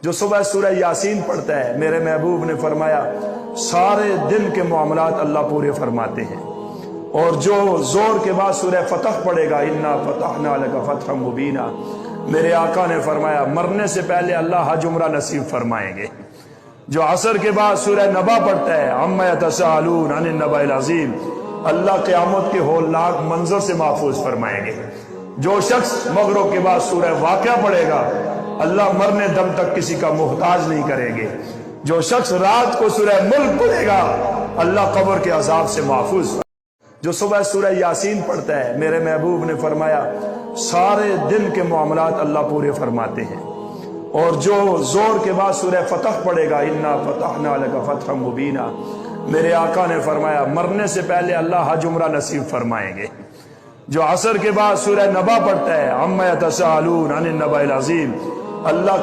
जो सुबह सूरह यासीन पढ़ता है, मेरे महबूब ने फरमाया सारे दिन के मामलात अल्लाह पूरे फरमाते हैं। और जो जोर के बाद सूरह फतह पढ़ेगा, इन्ना फतहना लका फतहम मुबीना, मेरे आका ने फरमाया मरने से पहले अल्लाह हज उम्रा नसीब फरमाएंगे। जो असर के बाद सूरह नबा पढ़ता है, अम्मा यतसाअलून अनिन नबाइल अज़ीम, अल्लाह क़यामत के होलनाक मंजर से महफूज फरमाएंगे। जो शख्स मगरिब के बाद सूरह वाक़िया पढ़ेगा, अल्लाह मरने दम तक किसी का मोहताज नहीं करेंगे। जो शख्स रात को सूरह मुल्क पढ़ेगा, अल्लाह कब्र के अजाब से महफूज। जो सुबह सूरह यासीन पढ़ता है, मेरे महबूब ने फरमाया सारे दिन के मामलात अल्लाह पूरे फरमाते हैं। और जो जोर के बाद सूरह फतह पढ़ेगा, इन्ना फतहना लका फतहम मुबीना, मेरे आका ने फरमाया मरने से पहले अल्लाह हज उम्रा नसीब फरमाएंगे। जो असर के बाद सूरह नबा पढ़ता है, अम्मा यतसाअलून अनिन नबाइल अज़ीम, अल्लाह